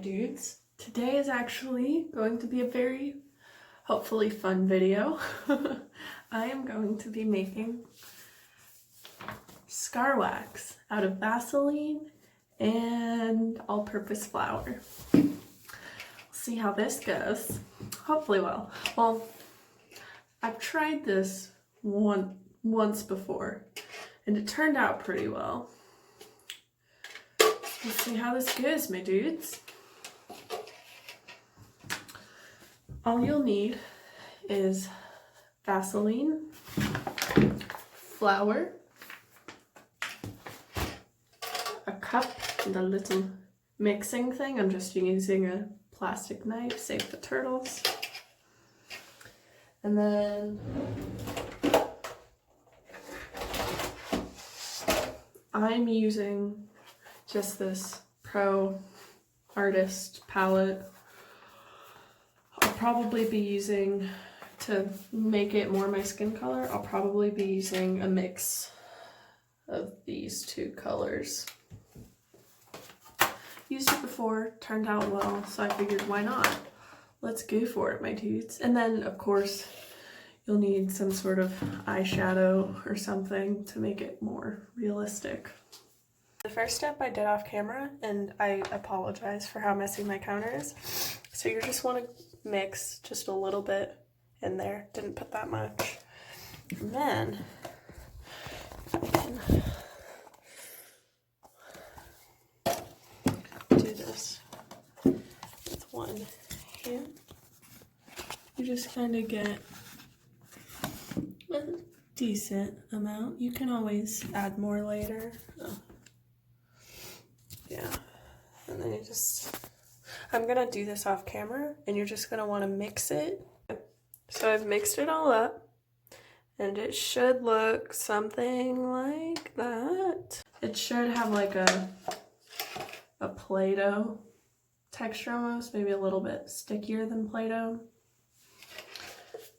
dudes. Today is actually going to be a very, hopefully fun video. I am going to be making scar wax out of Vaseline and all-purpose flour. We'll see how this goes. Hopefully well. Well, I've tried this once before and it turned out pretty well. Let's see how this goes, my dudes. All you'll need is Vaseline, flour, a cup, and a little mixing thing. I'm just using a plastic knife, save the turtles. And then I'm using just this Pro Artist palette. I'll probably be using, to make it more my skin color, I'll probably be using a mix of these two colors. Used it before, turned out well, so I figured why not? Let's go for it, my dudes. And then, of course, you'll need some sort of eyeshadow or something to make it more realistic. The first step I did off camera, and I apologize for how messy my counter is. So you just want to mix just a little bit in there. Didn't put that much. And then I can do this with one hand. You just kind of get a decent amount. You can always add more later. Oh. Yeah, and then you just, I'm gonna do this off camera and you're just gonna want to mix it. So I've mixed it all up and it should look something like that. It should have like a Play-Doh texture almost, maybe a little bit stickier than Play-Doh.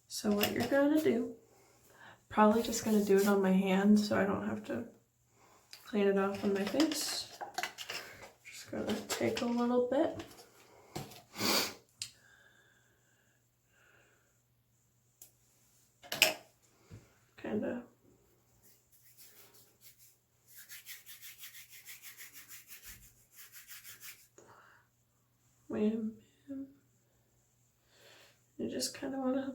So what you're gonna do, probably just gonna do it on my hand so I don't have to clean it off on my face. Gonna take a little bit. Kind of wham, bam. You just kind of want to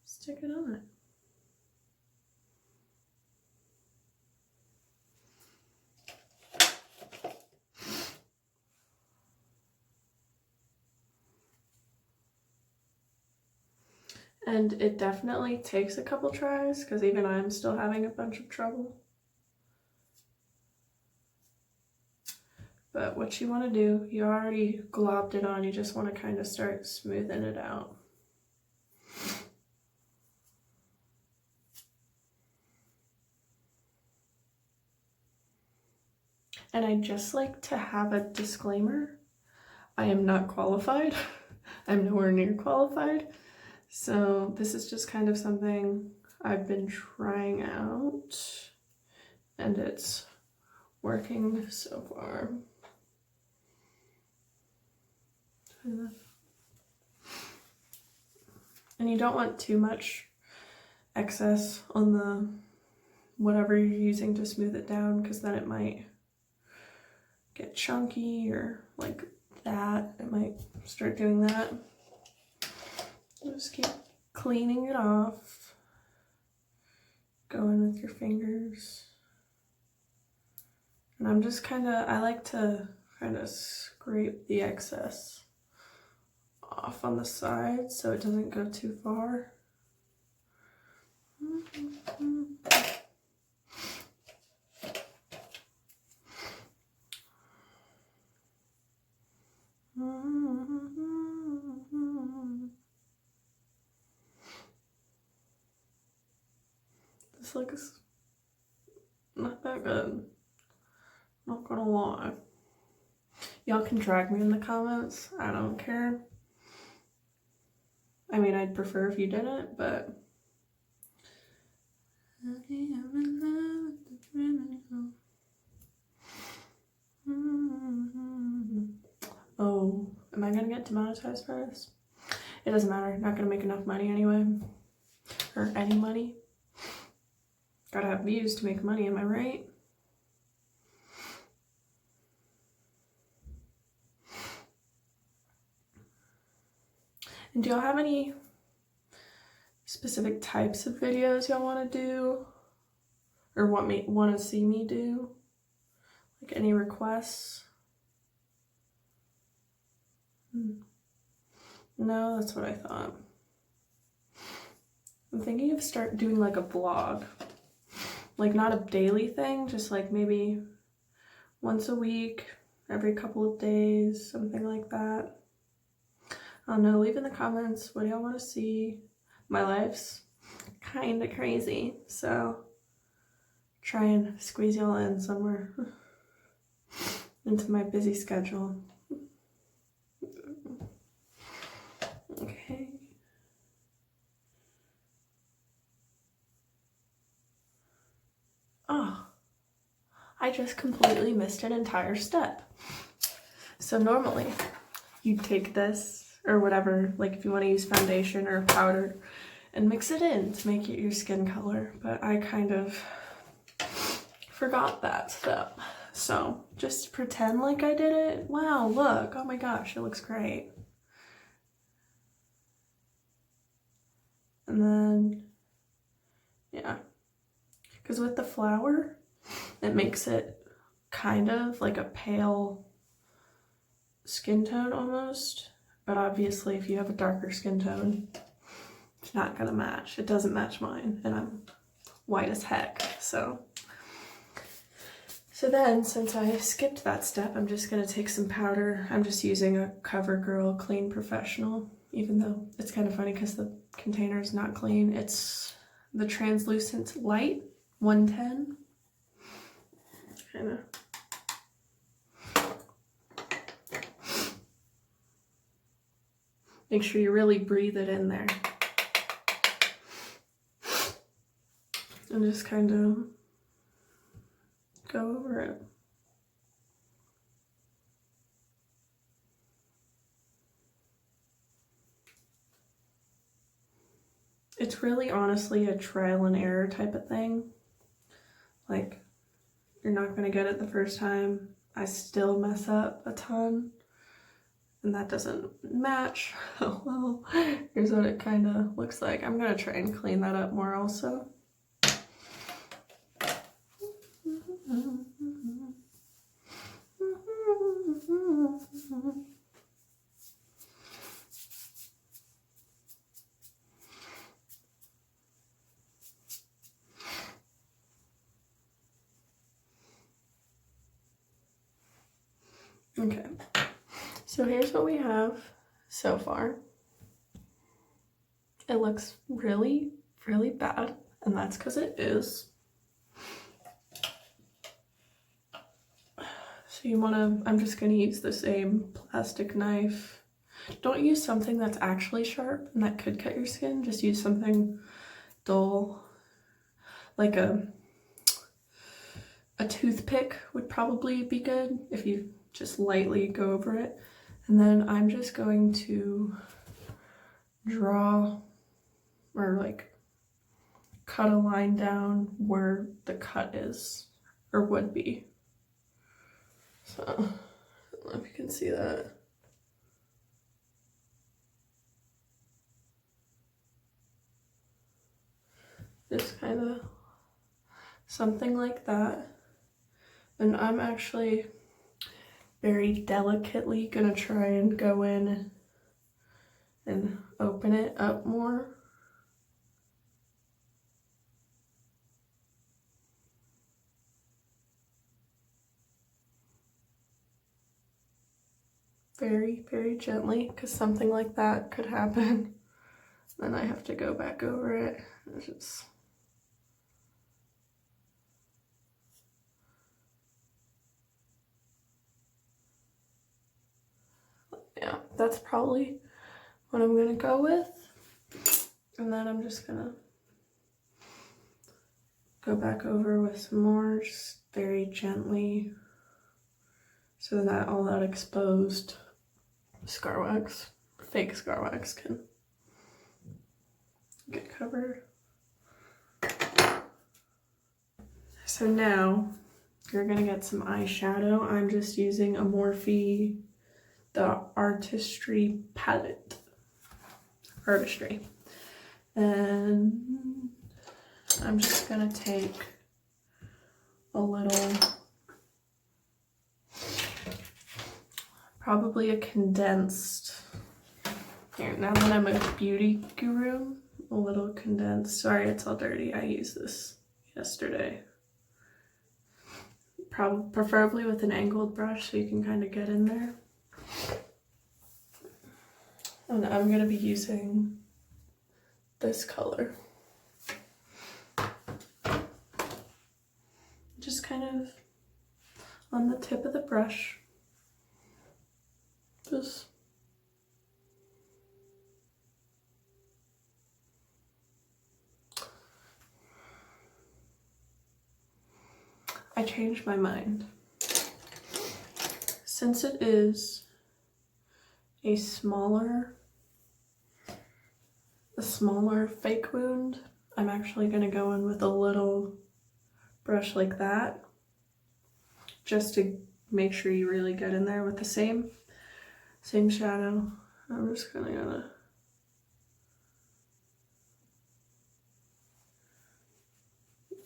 stick it on it. And it definitely takes a couple tries because even I'm still having a bunch of trouble. But what you want to do, you already globbed it on, you just want to kind of start smoothing it out. And I'd just like to have a disclaimer. I am not qualified. I'm nowhere near qualified. So this is just kind of something I've been trying out and it's working so far. And you don't want too much excess on the whatever you're using to smooth it down because then it might get chunky or like that. It might start doing that. Just keep cleaning it off, going with your fingers. And I'm just I like to kind of scrape the excess off on the side so it doesn't go too far. This looks not that good, not gonna lie. Y'all can drag me in the comments, I don't care. I mean, I'd prefer if you didn't, but gonna get demonetized for this? It doesn't matter. Not gonna make enough money anyway. Or any money. Gotta have views to make money, am I right? And do y'all have any specific types of videos y'all want to do? Or want to see me do? Like any requests? No, that's what I thought. I'm thinking of start doing like a vlog. Like not a daily thing, just like maybe once a week, every couple of days, something like that. I don't know, leave in the comments what y'all want to see. My life's kind of crazy, so try and squeeze y'all in somewhere into my busy schedule. Okay. Oh, I just completely missed an entire step. So normally you take this or whatever, like if you want to use foundation or powder, and mix it in to make it your skin color, but I kind of forgot that step. So just pretend like I did it. Wow, look, oh my gosh, it looks great. And then, yeah, because with the flour, it makes it kind of like a pale skin tone almost, but obviously if you have a darker skin tone, it's not gonna match. It doesn't match mine, and I'm white as heck, so then, since I skipped that step, I'm just gonna take some powder. I'm just using a CoverGirl Clean Professional, even though it's kind of funny because the container is not clean. It's the Translucent Light 110. Kind of. Make sure you really breathe it in there. And just kind of go over it. It's really honestly a trial and error type of thing. Like, you're not gonna get it the first time. I still mess up a ton, and that doesn't match. Well, here's what it kind of looks like. I'm gonna try and clean that up more also. Okay, so here's what we have so far. It looks really, really bad, and that's because it is. So you wanna, I'm just gonna use the same plastic knife. Don't use something that's actually sharp and that could cut your skin. Just use something dull, like a toothpick would probably be good if you just lightly go over it. And then I'm just going to draw or like cut a line down where the cut is or would be. So, I don't know if you can see that. Just kind of something like that. And I'm actually very delicately gonna try and go in and open it up more. Very, very gently, because something like that could happen. Then I have to go back over it. It's just... yeah, that's probably what I'm gonna go with. And then I'm just gonna go back over with some more, just very gently, so that all that exposed scarwax, fake scarwax can get covered. So now you're gonna get some eyeshadow. I'm just using a Morphe, the Artistry palette. Artistry. And I'm just gonna take a little, probably a condensed, here, now that I'm a beauty guru, a little condensed, sorry it's all dirty, I used this yesterday. Preferably with an angled brush so you can kind of get in there. And I'm going to be using this color. Just kind of on the tip of the brush. Just I changed my mind. Since it is a smaller fake wound, I'm actually going to go in with a little brush like that, just to make sure you really get in there with the same shadow. I'm just kind of gonna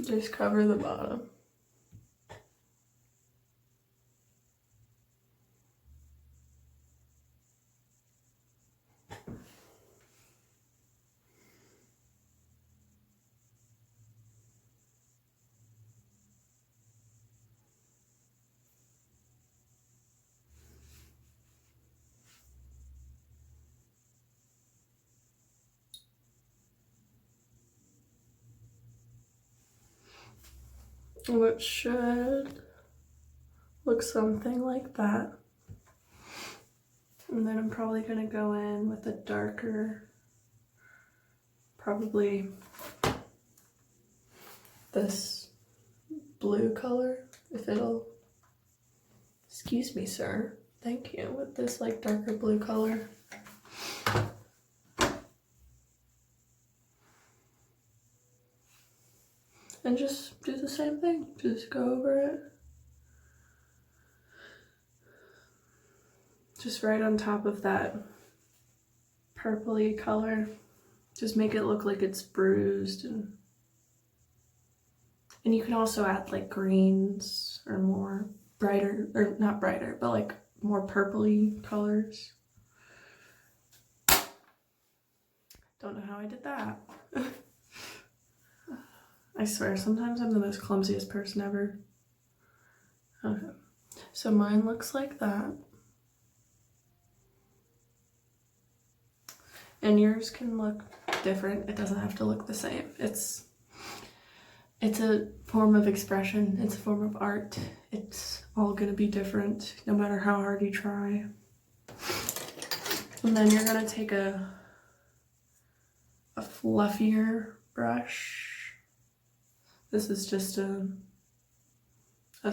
just cover the bottom. Which should look something like that. And then I'm probably going to go in with a darker, probably this blue color, if it'll, excuse me sir, thank you, with this like darker blue color. And just do the same thing, just go over it. Just right on top of that purpley color. Just make it look like it's bruised. And you can also add like greens or more brighter, or not brighter, but like more purpley colors. Don't know how I did that. I swear, sometimes I'm the most clumsiest person ever. Okay, so mine looks like that. And yours can look different. It doesn't have to look the same. It's a form of expression. It's a form of art. It's all gonna be different no matter how hard you try. And then you're gonna take a fluffier brush. This is just a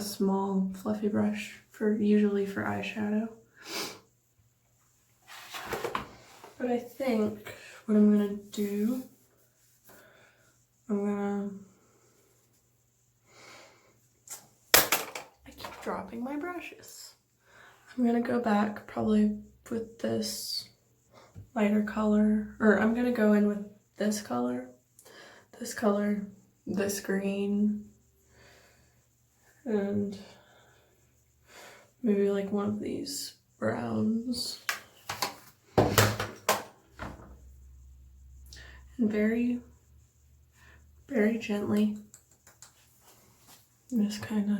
small fluffy brush usually for eyeshadow. But I think what I'm gonna do, I keep dropping my brushes. I'm gonna go back probably with this lighter color, or I'm gonna go in with this color, this green, and maybe like one of these browns. And very, very gently, just kind of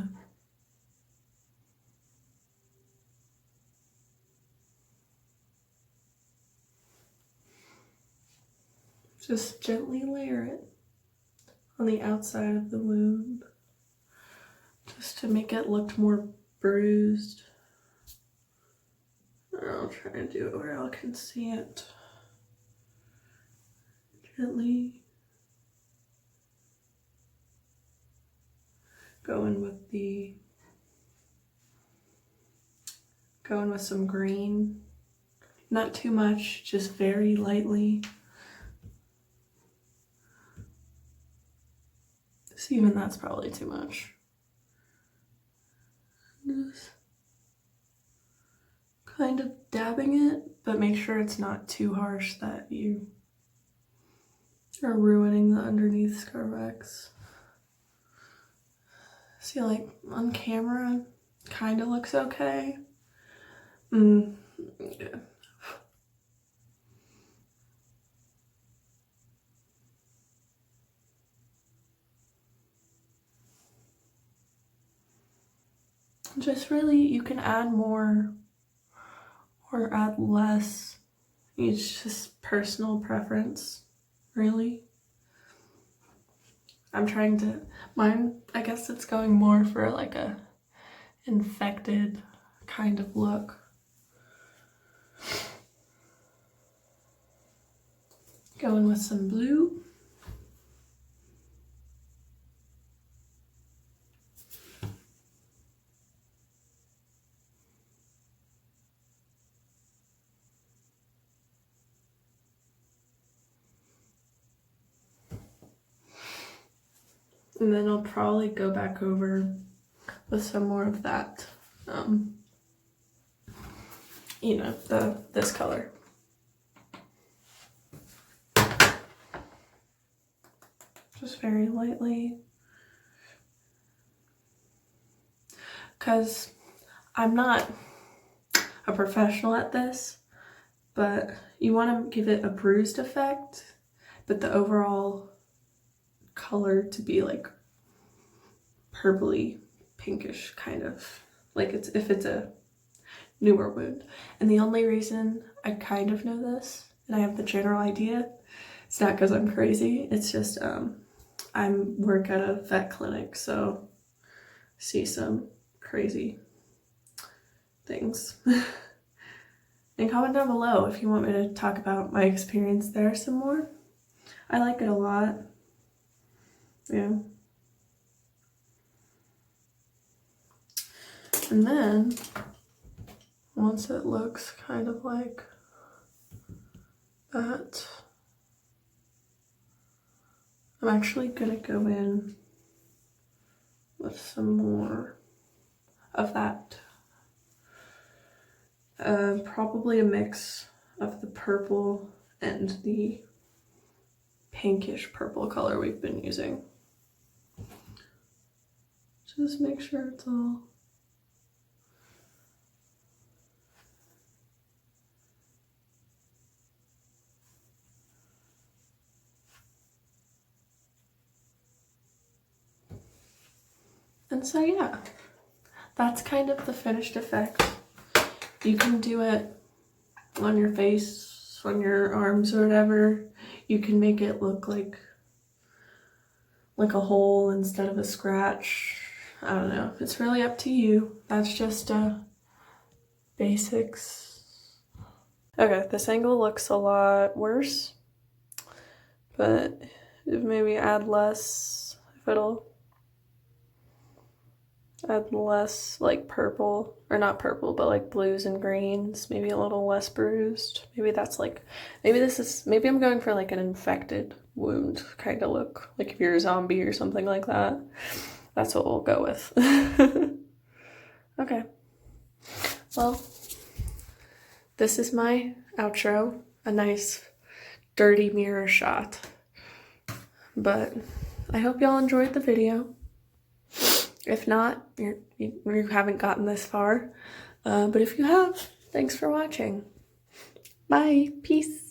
just gently layer it on the outside of the wound, just to make it look more bruised. I'll try to do it where y'all can see it. Gently going with some green Not too much, just very lightly. So even that's probably too much. Just kind of dabbing it, but make sure it's not too harsh that you are ruining the underneath scarwax. See, like on camera, kind of looks okay. Yeah. Just really, you can add more or add less. It's just personal preference, really. I'm trying to, mine, I guess it's going more for like a infected kind of look. Going with some blue. And then I'll probably go back over with some more of that, you know, this color. Just very lightly. Because I'm not a professional at this, but you want to give it a bruised effect, but the overall color to be like purpley pinkish, kind of like it's if it's a newer wound. And the only reason I kind of know this and I have the general idea, it's not because I'm crazy, it's just I work at a vet clinic, so see some crazy things. And comment down below if you want me to talk about my experience there some more. I like it a lot. Yeah. And then, once it looks kind of like that, I'm actually gonna go in with some more of that. Probably a mix of the purple and the pinkish purple color we've been using. Just make sure it's all and so yeah, that's kind of the finished effect. You can do it on your face, on your arms or whatever. You can make it look like a hole instead of a scratch. I don't know. It's really up to you. That's just basics. Okay, this angle looks a lot worse, but maybe add less, if it'll add less like purple, or not purple, but like blues and greens, maybe a little less bruised. Maybe that's like, maybe I'm going for like an infected wound kind of look, like if you're a zombie or something like that. That's what we'll go with. Okay, well, this is my outro, a nice dirty mirror shot, but I hope y'all enjoyed the video. If not, you haven't gotten this far, but if you have, thanks for watching. Bye, peace.